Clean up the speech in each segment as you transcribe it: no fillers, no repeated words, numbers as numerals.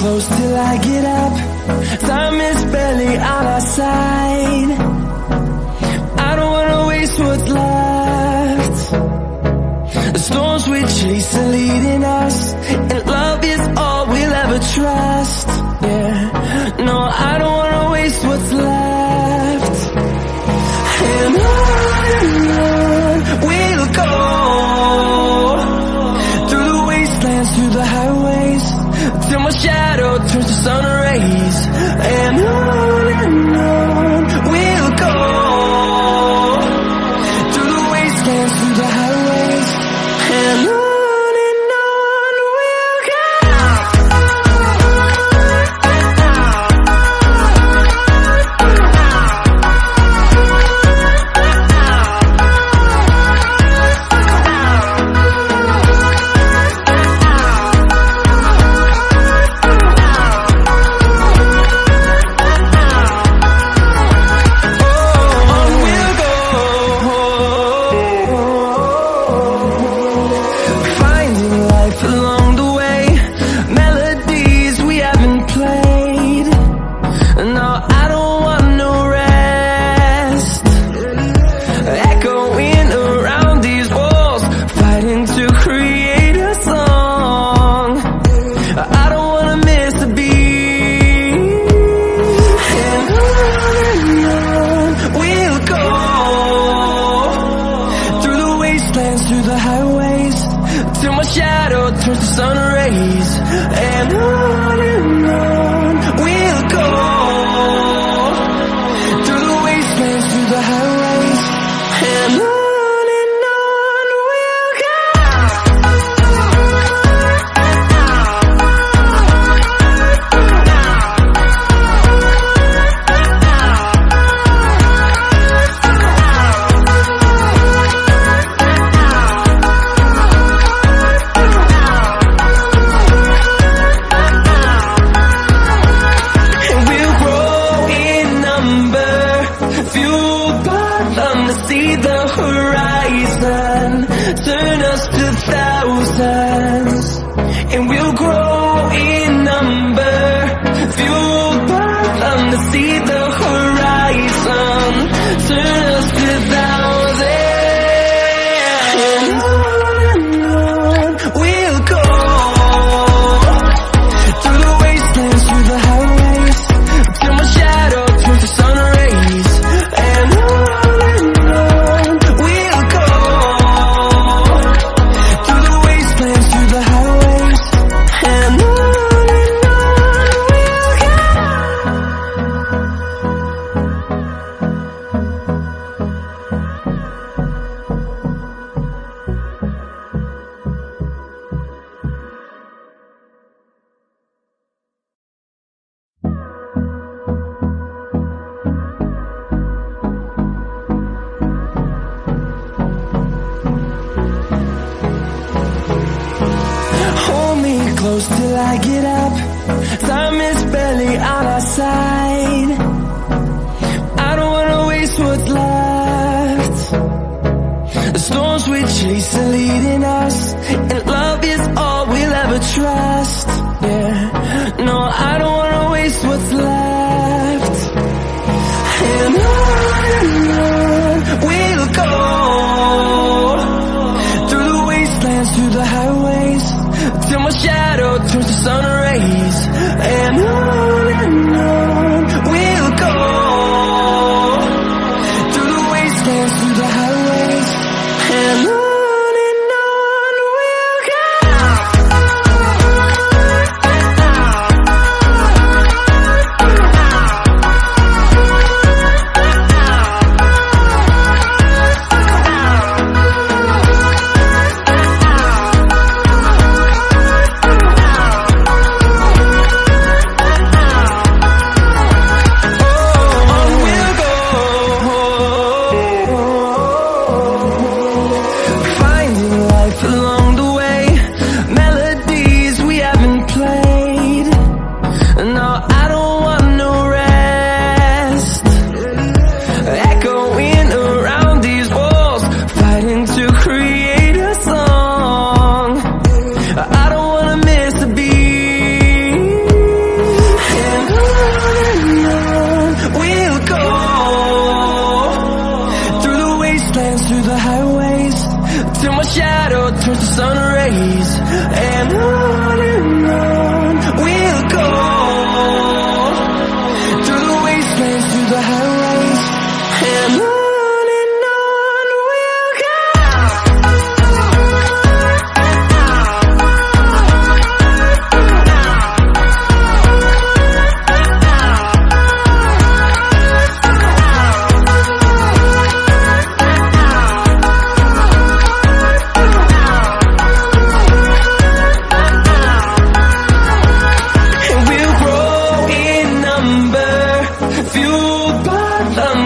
close till I get up. Time is barely on our side. I don't wanna waste what's left. The storms we chase are leading us, and love is all we'll ever trust. Yeah, no, I don't wanna waste what's left. And on we'll go, through the wastelands, through the highways, till my shadow turns to sun rays. And on we'll go, through the wastelands, through the highways, and on we'll go. Close till I get up. Time is barely on our side. I don't wanna waste what's left. The storms we chase are leading us, and love is all we'll ever trust. Yeah, no, I don't wanna waste what's left. And on we'll go, through the wastelands, through the highways, till my shadow turns to sun rays. And on we'll go, through the wastelands, through the highways, and on we'll go.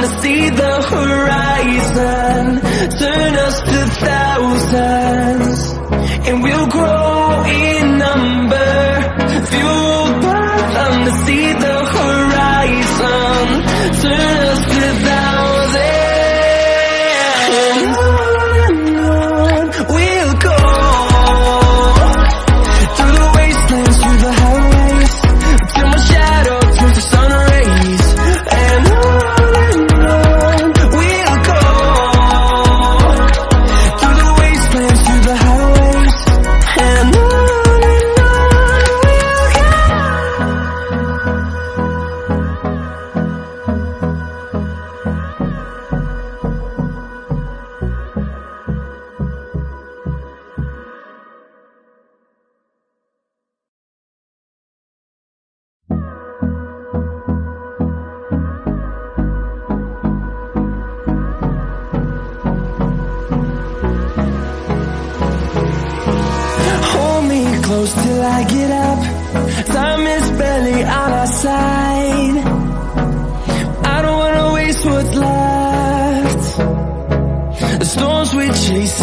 to see the horizon. Turn us to thousands, and we'll grow in number. Fueled by them to see the horizon. Turn us to thousands. And on we'll go, through the wastelands, through the highways, till my shadow turns to sun rays. And on we'll go, through the wastelands, through the highways. And on we'll go. Hold me close till I get up. Time is barely on our side. I don't wanna waste what's left. The storms we chase.